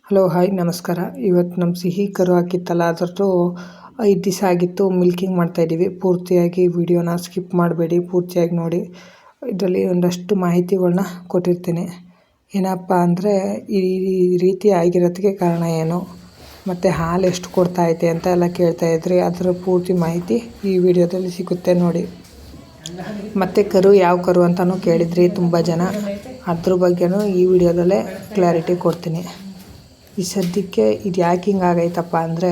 Hello hi ನಮಸ್ಕಾರ. ಇವತ್ತು ನಮ್ಮ ಸಿಹಿ ಕರು ಹಾಕಿತ್ತಲ್ಲ ಅದರದ್ದು 5 ದಿವಸ ಆಗಿತ್ತು. ಮಿಲ್ಕಿಂಗ್ ಮಾಡ್ತಾಯಿದ್ದೀವಿ. ಪೂರ್ತಿಯಾಗಿ ವಿಡಿಯೋನ ಸ್ಕಿಪ್ ಮಾಡಬೇಡಿ, ಪೂರ್ತಿಯಾಗಿ ನೋಡಿ. ಇದರಲ್ಲಿ ಒಂದಷ್ಟು ಮಾಹಿತಿಗಳನ್ನ ಕೊಟ್ಟಿರ್ತೀನಿ. ಏನಪ್ಪ ಅಂದರೆ ಈ ರೀತಿ ಆಗಿರೋದಕ್ಕೆ ಕಾರಣ ಏನು, ಮತ್ತು ಹಾಲು ಎಷ್ಟು ಕೊಡ್ತಾಯಿದೆ ಅಂತ ಎಲ್ಲ ಕೇಳ್ತಾಯಿದ್ರಿ. ಅದರ ಪೂರ್ತಿ ಮಾಹಿತಿ ಈ ವಿಡಿಯೋದಲ್ಲಿ ಸಿಗುತ್ತೆ ನೋಡಿ. ಮತ್ತು ಕರು ಯಾವ ಕರು ಅಂತಲೂ ಕೇಳಿದ್ರಿ ತುಂಬ ಜನ. ಅದ್ರ ಬಗ್ಗೆನೂ ಈ ವಿಡಿಯೋದಲ್ಲೇ ಕ್ಲಾರಿಟಿ ಕೊಡ್ತೀನಿ. ಈ ಸದ್ಯಕ್ಕೆ ಇದು ಯಾಕೆ ಹಿಂಗೆ ಆಗೈತಪ್ಪ ಅಂದರೆ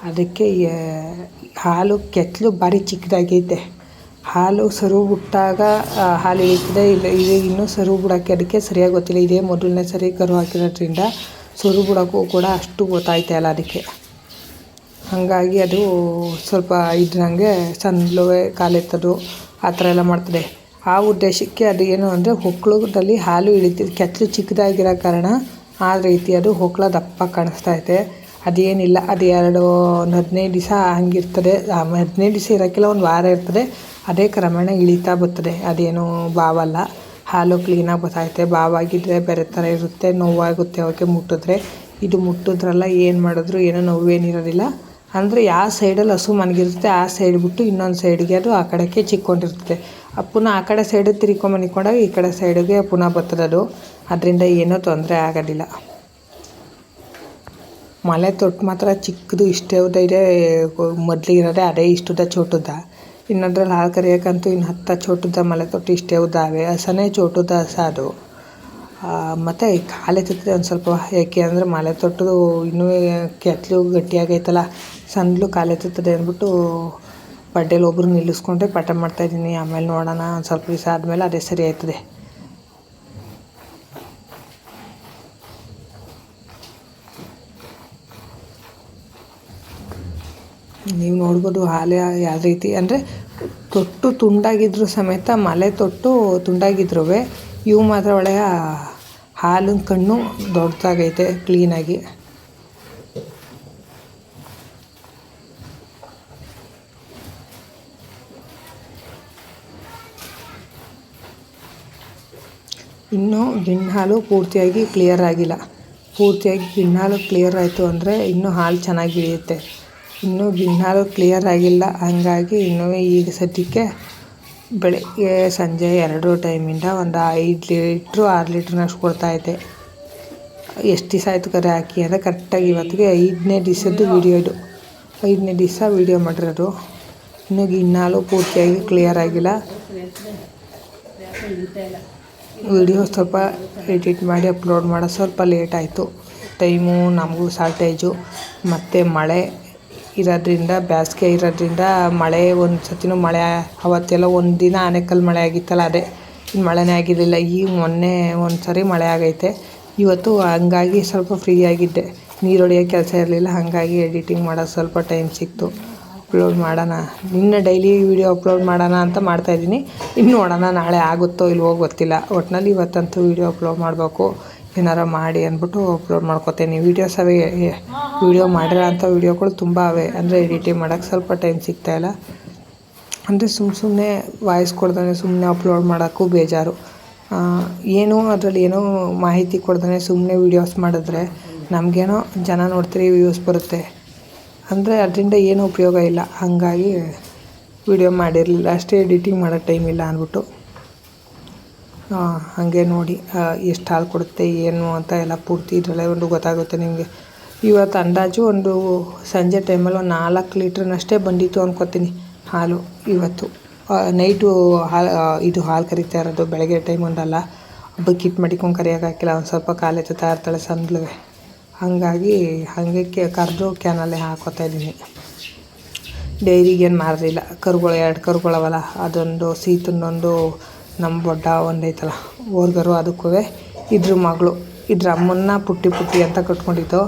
ಅದಕ್ಕೆ ಹಾಲು ಕೆತ್ತಲು ಭಾರಿ ಚಿಕ್ಕದಾಗೈತೆ. ಹಾಲು ಸರು ಬಿಟ್ಟಾಗ ಹಾಲು ಇಳಿತದೆ, ಇಲ್ಲ ಇದು ಇನ್ನೂ ಸರು ಬಿಡೋಕ್ಕೆ ಅದಕ್ಕೆ ಸರಿಯಾಗಿ ಗೊತ್ತಿಲ್ಲ. ಇದೇ ಮೊದಲನೇ ಸರಿ ಕರು ಹಾಕಿರೋದ್ರಿಂದ ಸರು ಬಿಡೋಕ್ಕೂ ಕೂಡ ಅಷ್ಟು ಗೊತ್ತಾಯ್ತಾ ಇಲ್ಲ ಅದಕ್ಕೆ. ಹಾಗಾಗಿ ಅದು ಸ್ವಲ್ಪ ಇದ್ದಂಗೆ ಸಣ್ಣಲುವೆ ಕಾಲೆತ್ತೋದು ಆ ಥರ ಎಲ್ಲ ಮಾಡ್ತದೆ. ಆ ಉದ್ದೇಶಕ್ಕೆ ಅದು ಏನು ಅಂದರೆ ಹೊಕ್ಕಳದಲ್ಲಿ ಹಾಲು ಇಳಿತಿದೆ. ಕೆತ್ತಲು ಚಿಕ್ಕದಾಗಿರೋ ಕಾರಣ ಆ ರೀತಿ ಅದು ಹೊಕ್ಕಳ ದಪ್ಪ ಕಾಣಿಸ್ತೈತೆ. ಅದೇನಿಲ್ಲ, ಅದು 15 ದಿವಸ ಹಂಗಿರ್ತದೆ. 15 ದಿವಸ ಇರೋಕ್ಕಿಲ್ಲ, ಒಂದು ವಾರ ಇರ್ತದೆ. ಅದೇ ಕ್ರಮೇಣ ಇಳಿತಾ ಬರ್ತದೆ. ಅದೇನು ಬಾವಲ್ಲ, ಹಾಲು ಕ್ಲೀನಾಗಿ ಬರ್ತೈತೆ. ಬಾವಾಗಿದ್ದರೆ ಬೇರೆ ಥರ ಇರುತ್ತೆ, ನೋವಾಗುತ್ತೆ ಅವಕ್ಕೆ ಮುಟ್ಟಿದ್ರೆ. ಇದು ಮುಟ್ಟಿದ್ರಲ್ಲ ಏನು ಮಾಡಿದ್ರು ಏನೋ ನೋವೇನಿರೋದಿಲ್ಲ. ಅಂದರೆ ಯಾವ ಸೈಡಲ್ಲಿ ಹಸು ಮನಗಿರುತ್ತೆ ಆ ಸೈಡ್ ಬಿಟ್ಟು ಇನ್ನೊಂದು ಸೈಡ್ಗೆ ಅದು ಆ ಕಡೆಗೆ ಚಿಕ್ಕೊಂಡಿರ್ತದೆ. ಪುನಃ ಆ ಕಡೆ ಸೈಡಿಗೆ ತಿರ್ಕೊಂಬಂದ್ಕೊಂಡಾಗ ಈ ಕಡೆ ಸೈಡಿಗೆ ಪುನಃ ಬರ್ತದೆ ಅದು. ಅದರಿಂದ ಏನೂ ತೊಂದರೆ ಆಗೋದಿಲ್ಲ. ಮಲೆ ತೊಟ್ಟು ಮಾತ್ರ ಚಿಕ್ಕದು, ಇಷ್ಟೇ ಉದ್ದ ಇದೆ. ಮೊದಲಿರೋದೇ ಅದೇ ಇಷ್ಟುದ್ದ ಚೋಟುದ್ದ. ಇನ್ನೊಂದ್ರಲ್ಲಿ ಹಾಲು ಕರಿಯೋಕ್ಕಂತೂ ಇನ್ನು 10 ಚೋಟುದ್ದ ಮಲೆ ತೊಟ್ಟು ಇಷ್ಟೇ ಉದ್ದ ಅವೆ. ಹಸನೇ ಚೋಟುದ್ದ ಹಸ ಅದು. ಮತ್ತು ಕಾಲೆತ್ತದೆ ಒಂದು ಸ್ವಲ್ಪ. ಏಕೆ ಅಂದರೆ ಮಲೆ ತೊಟ್ಟು ಇನ್ನೂ ಕೆತ್ತಲು ಗಟ್ಟಿಯಾಗೈತಲ್ಲ, ಸಣ್ಣಲು ಕಾಲೆತ್ತದೆ ಅಂದ್ಬಿಟ್ಟು ಬಡ್ಡೇಲಿ ಒಬ್ಬರು ನಿಲ್ಲಿಸ್ಕೊಂಡ್ರೆ ಪಾಠ ಮಾಡ್ತಾಯಿದ್ದೀನಿ. ಆಮೇಲೆ ನೋಡೋಣ, ಒಂದು ಸ್ವಲ್ಪ ದಿವಸ ಆದಮೇಲೆ ಅದೇ ಸರಿ ಆಯ್ತದೆ. ನೀವು ನೋಡ್ಬೋದು ಹಾಲು ಯಾವ ರೀತಿ ಅಂದರೆ ತೊಟ್ಟು ತುಂಡಾಗಿದ್ರೂ ಸಮೇತ ಮಲೆ ತೊಟ್ಟು ತುಂಡಾಗಿದ್ರೂ ಇವು ಮಾತ್ರ ಒಳ್ಳೆಯ ಹಾಲಿನ ಕಣ್ಣು ದೊಡ್ಡದಾಗೈತೆ ಕ್ಲೀನಾಗಿ. ಇನ್ನೂ ಗಿಣ್ಣು ಹಾಲು ಪೂರ್ತಿಯಾಗಿ ಕ್ಲಿಯರ್ ಆಗಿಲ್ಲ. ಪೂರ್ತಿಯಾಗಿ ಗಿಣ್ಣು ಹಾಲು ಕ್ಲಿಯರ್ ಆಯಿತು ಅಂದರೆ ಇನ್ನೂ ಹಾಲು ಚೆನ್ನಾಗಿ ಇಳಿಯುತ್ತೆ. ಇನ್ನೂ ಗಿಣ್ಣು ಹಾಲು ಕ್ಲಿಯರ್ ಆಗಿಲ್ಲ. ಹಾಗಾಗಿ ಇನ್ನೂ ಈಗ ಸದ್ಯಕ್ಕೆ ಬೆಳಗ್ಗೆ ಸಂಜೆ 2 ಟೈಮಿಂದ ಒಂದು 5 ಲೀಟ್ರು 6 ಲೀಟ್ರ್ನಷ್ಟು ಕೊಡ್ತಾಯಿದ್ದೆ. ಎಷ್ಟು ದಿವಸ ಆಯಿತು ಕರೆ ಹಾಕಿ ಅಂದರೆ ಕರೆಕ್ಟಾಗಿ ಇವತ್ತಿಗೆ 5ನೇ ದಿವಸದ್ದು ವೀಡಿಯೋ ಇದು. 5ನೇ ದಿವಸ ವೀಡಿಯೋ ಮಾಡಿರೋದು. ಇನ್ನೂ ಗಿಣ್ಣು ಹಾಲು ಪೂರ್ತಿಯಾಗಿ ಕ್ಲಿಯರ್ ಆಗಿಲ್ಲ. ವಿಡಿಯೋ ಸ್ವಲ್ಪ ಎಡಿಟ್ ಮಾಡಿ ಅಪ್ಲೋಡ್ ಮಾಡೋದು ಸ್ವಲ್ಪ ಲೇಟ್ ಆಯಿತು. ಟೈಮು ನಮಗೂ ಶಾರ್ಟೇಜು, ಮತ್ತು ಮಳೆ ಇರೋದ್ರಿಂದ, ಬೇಸಿಗೆ ಇರೋದ್ರಿಂದ ಮಳೆ ಒಂದು ಸತಿನೂ ಮಳೆ ಅವತ್ತೆಲ್ಲ ಒಂದು ದಿನ ಆನೆಕಲ್ಲು ಮಳೆ ಆಗಿತ್ತಲ್ಲ, ಅದೇ ಇನ್ನು ಮಳೆನೇ ಆಗಿರಲಿಲ್ಲ. ಈಗ ಮೊನ್ನೆ ಒಂದು ಸರಿ ಮಳೆ ಆಗೈತೆ. ಇವತ್ತು ಹಂಗಾಗಿ ಸ್ವಲ್ಪ ಫ್ರೀ ಆಗಿದ್ದೆ, ನೀರು ಹೊಡೆಯೋ ಕೆಲಸ ಇರಲಿಲ್ಲ. ಹಾಗಾಗಿ ಎಡಿಟಿಂಗ್ ಮಾಡೋದು ಸ್ವಲ್ಪ ಟೈಮ್ ಸಿಕ್ತು. ಅಪ್ಲೋಡ್ ಮಾಡೋಣ, ನಿನ್ನೆ ಡೈಲಿ ವೀಡಿಯೋ ಅಪ್ಲೋಡ್ ಮಾಡೋಣ ಅಂತ ಮಾಡ್ತಾಯಿದ್ದೀನಿ. ಇನ್ನು ನೋಡೋಣ ನಾಳೆ ಆಗುತ್ತೋ ಇಲ್ವೋ ಗೊತ್ತಿಲ್ಲ. ಒಟ್ಟಿನಲ್ಲಿ ಇವತ್ತಂತೂ ವೀಡಿಯೋ ಅಪ್ಲೋಡ್ ಮಾಡಬೇಕು. ಏನಾರ ಮಾಡಿ ಅಂದ್ಬಿಟ್ಟು ಅಪ್ಲೋಡ್ ಮಾಡ್ಕೊತೀನಿ. ವೀಡಿಯೋ ಮಾಡಿರೋ ಅಂಥ ವೀಡಿಯೋಗಳು ತುಂಬ ಅವೆ. ಅಂದರೆ ಎಡಿಟಿಂಗ್ ಮಾಡೋಕ್ಕೆ ಸ್ವಲ್ಪ ಟೈಮ್ ಸಿಗ್ತಾಯಿಲ್ಲ. ಅಂದರೆ ಸುಮ್ಮನೆ ವಾಯ್ಸ್ ಕೊಡ್ದೇ ಸುಮ್ಮನೆ ಅಪ್ಲೋಡ್ ಮಾಡೋಕ್ಕೂ ಬೇಜಾರು. ಅದರಲ್ಲಿ ಏನೋ ಮಾಹಿತಿ ಕೊಡ್ದೇ ಸುಮ್ಮನೆ ವೀಡಿಯೋಸ್ ಮಾಡಿದ್ರೆ ನಮಗೇನೋ ಜನ ನೋಡ್ತೀರಿ, ವ್ಯೂಸ್ ಬರುತ್ತೆ. ಅಂದರೆ ಅದರಿಂದ ಏನೂ ಉಪಯೋಗ ಇಲ್ಲ. ಹಾಗಾಗಿ ವೀಡಿಯೋ ಮಾಡಿರಲಿಲ್ಲ. ಅಷ್ಟೇ ಎಡಿಟಿಂಗ್ ಮಾಡೋ ಟೈಮ್ ಇಲ್ಲ ಅಂದ್ಬಿಟ್ಟು. ಹಾಗೆ ನೋಡಿ ಎಷ್ಟು ಹಾಲು ಕೊಡುತ್ತೆ ಏನು ಅಂತ ಎಲ್ಲ ಪೂರ್ತಿ ಇದರಲ್ಲೇ ಒಂದು ಗೊತ್ತಾಗುತ್ತೆ ನಿಮಗೆ. ಇವತ್ತು ಅಂದಾಜು ಒಂದು ಸಂಜೆ ಟೈಮಲ್ಲಿ ಒಂದು 4 ಲೀಟ್ರ್ನಷ್ಟೇ ಬಂದಿತ್ತು ಅಂದ್ಕೊತೀನಿ ಹಾಲು. ಇವತ್ತು ನೈಟು ಇದು ಹಾಲು ಕರಿತಾ ಇರೋದು. ಬೆಳಗ್ಗೆ ಟೈಮ್ ಒಂದಲ್ಲ, ಬಕೆಟ್ ಮಡಿಕೊಂಡು ಕರಿಯೋಕ್ಕಾಗಿಲ್ಲ. ಒಂದು ಸ್ವಲ್ಪ ಕಾಲೆತ್ತಾ ಇರ್ತಾಳೆ ಸಣ್ಣಲುವೆ. ಹಾಗಾಗಿ ಹಾಗೆ ಕರೆದು ಕ್ಯಾನಲ್ಲೇ ಹಾಕೋತಾಯಿದ್ದೀನಿ. ಡೈರಿಗೇನು ಮಾರಲಿಲ್ಲ. ಕರುಗಳು 2 ಕರುಗಳವಲ್ಲ, ಅದೊಂದು ಸೀತನೊಂದು ನಮ್ಮ ಬೊಡ್ಡ ಒಂದೈತಲ್ಲ ಓರ್ಗರು, ಅದಕ್ಕೂ ಇದ್ರ ಮಗಳು, ಇದ್ರ ಅಮ್ಮನ್ನ ಪುಟ್ಟಿ ಅಂತ ಕಟ್ಕೊಂಡಿದ್ದು.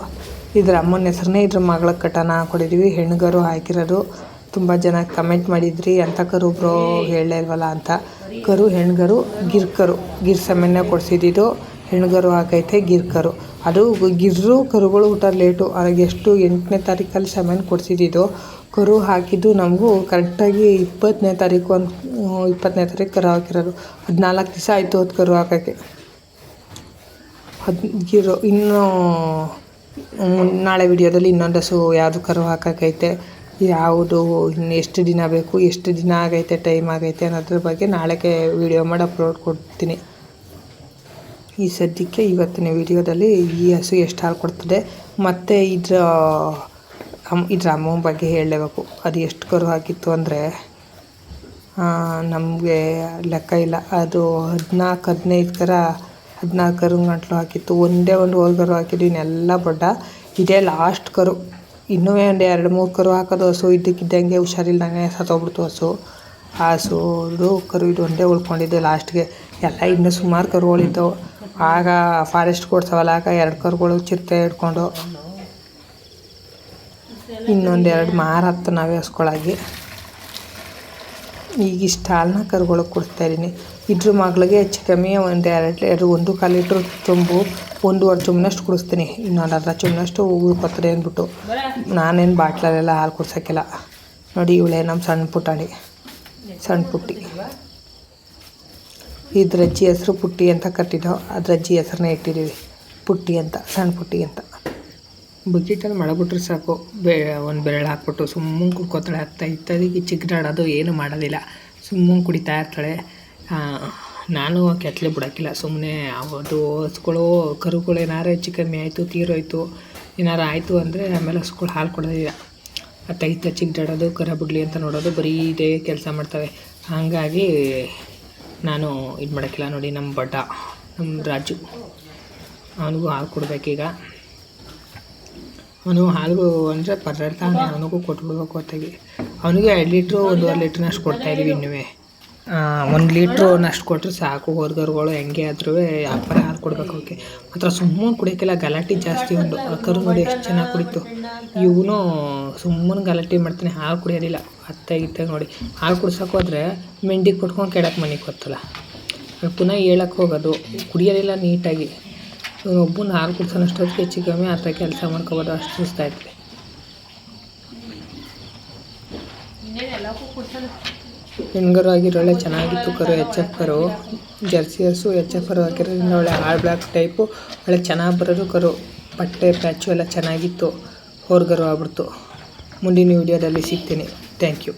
ಇದ್ರ ಅಮ್ಮನ ಹೆಸ್ರನ್ನೇ ಇದ್ರ ಮಗಳಿಗೆ ಕಟ್ಟೋಣ ಹಾಕ್ಕೊಂಡಿದ್ದೀವಿ. ಹೆಣ್ಗರು ಹಾಕಿರೋದು. ತುಂಬ ಜನ ಕಮೆಂಟ್ ಮಾಡಿದ್ರಿ ಅಂಥ ಕರು ಬ್ರೋ ಹೇಳಲೇ ಇಲ್ವಲ್ಲ ಅಂತ. ಹೆಣ್ಗರು ಗಿರ್ ಸಮೇತ ಕೊಡಿಸಿದ್ದು. ಹೆಣ್ಗರು ಹಾಕೈತೆ ಗಿರ್ಕರು. ಅದು ಕರುಗಳು ಊಟ ಲೇಟು. ಎಷ್ಟು 8ನೇ ತಾರೀಕಲ್ಲಿ ಸಮೇತ ಕೊಡಿಸಿದ್ದು. ಕರು ಹಾಕಿದ್ದು ನಮಗೂ ಕರೆಕ್ಟಾಗಿ 20ನೇ ತಾರೀಕು 20ನೇ ತಾರೀಕು ಕರು ಹಾಕಿರೋದು. 14 ದಿವಸ ಆಯಿತು ಅದು ಕರು ಹಾಕೋಕ್ಕೆ. ಇನ್ನೂ ನಾಳೆ ವಿಡಿಯೋದಲ್ಲಿ ಇನ್ನೊಂದು ಹಸು ಯಾವುದು ಕರು ಹಾಕೋಕ್ಕೈತೆ, ಯಾವುದು ಇನ್ನು ಎಷ್ಟು ದಿನ ಬೇಕು, ಎಷ್ಟು ದಿನ ಆಗೈತೆ, ಟೈಮ್ ಆಗೈತೆ ಅನ್ನೋದ್ರ ಬಗ್ಗೆ ನಾಳೆಗೆ ವಿಡಿಯೋ ಮಾಡಿ ಅಪ್ಲೋಡ್ ಕೊಡ್ತೀನಿ. ಈ ಸದ್ಯಕ್ಕೆ ಇವತ್ತಿನ ವಿಡಿಯೋದಲ್ಲಿ ಈ ಹಸು ಎಷ್ಟು ಹಾಲು ಕೊಡ್ತದೆ ಮತ್ತು ಇದ್ರ ಅಮ್ಮನ ಬಗ್ಗೆ ಹೇಳಲೇಬೇಕು. ಅದು ಎಷ್ಟು ಕರು ಹಾಕಿತ್ತು ಅಂದರೆ ನಮಗೆ ಲೆಕ್ಕ ಇಲ್ಲ. ಅದು 14-15 ಕರ 14 ಕರು ಗಂಟ್ಲು ಹಾಕಿತ್ತು. ಒಂದೇ ಒಂದು ಹೋಲ್ ಕರು ಹಾಕಿದ್ದು, ಇನ್ನೆಲ್ಲ ಬಡ್ಡ. ಇದೇ ಲಾಸ್ಟ್ ಕರು. ಇನ್ನೂ ಒಂದು 2-3 ಕರು ಹಾಕೋದು. ಹಸು ಇದ್ದಕ್ಕಿದ್ದಂಗೆ ಹುಷಾರಿಲ್ದಂಗೆ ಸತ್ತೋಗ್ಬಿಡ್ತು ಹಸು. ಆ ಹಸುದು ಕರು ಇದು ಒಂದೇ ಉಳ್ಕೊಂಡಿದ್ದು ಲಾಸ್ಟ್ಗೆ. ಎಲ್ಲ ಇನ್ನೂ ಸುಮಾರು ಕರುಗಳಿದ್ದವು. ಆಗ ಫಾರೆಸ್ಟ್ ಕೊಡ್ತಾವಲ್ಲ, ಆಗ 2 ಕರುಗಳು ಚಿರತೆ ಹಿಡ್ಕೊಂಡು ಇನ್ನೊಂದು 2 ಮಾರತ್ತು ನಾವೇ ಹಸ್ಕೊಳಾಗಿ. ಈಗ ಇಷ್ಟು ಹಾಲನ್ನ ಕರುಗಳಿಗೆ ಕೊಡಿಸ್ತಾಯಿದ್ದೀನಿ. ಇದ್ರ ಮಗಳಿಗೆ ಹೆಚ್ಚು ಕಮ್ಮಿ ಒಂದು 1-1.25 ಲೀಟ್ರ್ ತುಂಬು 1.5 ಚುಮ್ನಷ್ಟು ಕುಡಿಸ್ತೀನಿ. ಇನ್ನೊಂದು ಅರ್ಧ ಚುಮ್ನಷ್ಟು ಉಳ್ಕೊತಾರೆ ಅಂದ್ಬಿಟ್ಟು. ನಾನೇನು ಬಾಟ್ಲಲ್ಲೆಲ್ಲ ಹಾಲು ಕುಡ್ಸೋಕ್ಕಿಲ್ಲ. ನೋಡಿ, ಇವಳೇ ನಮ್ಮ ಸಣ್ಣ ಪುಟ್ಟಿ. ಇದ್ರ ಅಜ್ಜಿ ಹೆಸರು ಪುಟ್ಟಿ ಅಂತ ಕಟ್ಟಿದ್ದೋ, ಅದ್ರ ಅಜ್ಜಿ ಹೆಸ್ರನ್ನ ಇಟ್ಟಿದ್ದೀವಿ ಪುಟ್ಟಿ ಅಂತ, ಸಣ್ಣ ಪುಟ್ಟಿ ಅಂತ. ಬಕೆಟಲ್ಲಿ ಮಡಗ್ಬಿಟ್ರೆ ಸಾಕು, ಒಂದು ಬೆರಳು ಹಾಕ್ಬಿಟ್ಟು ಸುಮ್ಮನೆ ಕುಡ್ಕೋತಾಳೆ. ಇತ್ಯಾದಿಗೆ ಚಿಕ್ಕದಾಡೋದು ಏನೂ ಮಾಡೋದಿಲ್ಲ, ಸುಮ್ಮನೆ ಕುಡಿತಾ ಇರ್ತಾಳೆ. ನಾನು ಕೆತ್ತಲೆ ಬಿಡೋಕ್ಕಿಲ್ಲ. ಸುಮ್ಮನೆ ಅದು ಹಸುಗಳು ಕರುಗಳು ಏನಾರು ಹೆಚ್ಚು ಕಮ್ಮಿ ಆಯಿತು, ತೀರೋಯ್ತು, ಏನಾರು ಆಯಿತು ಅಂದರೆ ಆಮೇಲೆ ಹಸುಗಳು ಹಾಲು ಕೊಡೋದಿಲ್ಲ. ಚಿಕ್ಕದಾಡೋದು, ಕರ ಬಿಡಲಿ ಅಂತ ನೋಡೋದು, ಬರೀ ಇದೇ ಕೆಲಸ ಮಾಡ್ತವೆ. ಹಾಗಾಗಿ ನಾನು ಇದು ಮಾಡೋಕ್ಕಿಲ್ಲ. ನೋಡಿ, ನಮ್ಮ ರಾಜು ಅವನಿಗೂ ಹಾಲು ಕೊಡಬೇಕೀಗ. ಅವನು ಹಾಲು ಅಂದರೆ ಪದಾರ್ಥ ಅವನಿಗೂ ಕೊಟ್ಬಿಡ್ಬೇಕು ಹೊತ್ತಾಗಿ. ಅವನಿಗೆ 2 ಲೀಟ್ರು 1.5 ಲೀಟ್ರ್ನಷ್ಟು ಕೊಡ್ತಾಯಿದ್ದೀವಿ. ಇನ್ನೂ 1 ಲೀಟ್ರನಷ್ಟು ಕೊಟ್ಟರೆ ಸಾಕು. ಹೊರಗರುಗಳು ಹೆಂಗೆ ಆದ್ರೂ ವ್ಯಾಪಾರ ಹಾಲು ಕೊಡಬೇಕು. ಅವಕ್ಕೆ ಮಾತ್ರ ಸುಮ್ಮನೆ ಕುಡಿಯೋಕ್ಕೆಲ್ಲ ಗಲಾಟೆ ಜಾಸ್ತಿ. ಒಂದು ಕರು ನೋಡಿ ಎಷ್ಟು ಚೆನ್ನಾಗಿ ಕುಡಿತು. ಇವನು ಸುಮ್ಮನೆ ಗಲಾಟೆ ಮಾಡ್ತಾನೆ, ಹಾಲು ಕುಡಿಯೋದಿಲ್ಲ. ಅತ್ತ ನೋಡಿ, ಹಾಲು ಕುಡ್ಸೋಕೆ ಹೋದರೆ ಮೆಂಡಿಗೆ ಕೊಟ್ಕೊಂಡು ಕೆಡಕ್ಕೆ ಮನೆಗೆ ಗೊತ್ತಲ್ಲ, ಪುನಃ ಹೇಳಕ್ಕೆ ಹೋಗೋದು, ಕುಡಿಯೋದಿಲ್ಲ ನೀಟಾಗಿ. ಒಬ್ಬನ ಹಾಲು ಕುಡ್ಸೋನಷ್ಟೊತ್ತಿಗೆ ಹೆಚ್ಚು ಕಮ್ಮಿ ಆ ಥರ ಕೆಲಸ ಮಾಡ್ಕೋಬೋದು, ಅಷ್ಟು ಸುಸ್ತಾಯ್ತದೆ. ಹೆಣ್ಗರು ಆಗಿರೋಳೆ ಚೆನ್ನಾಗಿತ್ತು ಕರು. HF ಕರು, ಜರ್ಸಿ ಹಸು HF ಕರು ಹಾಕಿರೋದ್ರಿಂದ ಒಳ್ಳೆ ಹಾಳು ಬ್ಲ್ಯಾಕ್ ಟೈಪು ಒಳ್ಳೆ ಚೆನ್ನಾಗಿ ಬರೋದು ಕರು. ಪಟ್ಟೆ ಪ್ಯಾಚು ಎಲ್ಲ ಚೆನ್ನಾಗಿತ್ತು. ಹೊರಗರು ಆಗ್ಬಿಡ್ತು. ಮುಂದಿನ ವಿಡಿಯೋದಲ್ಲಿ ಸಿಗ್ತೀನಿ. Thank you.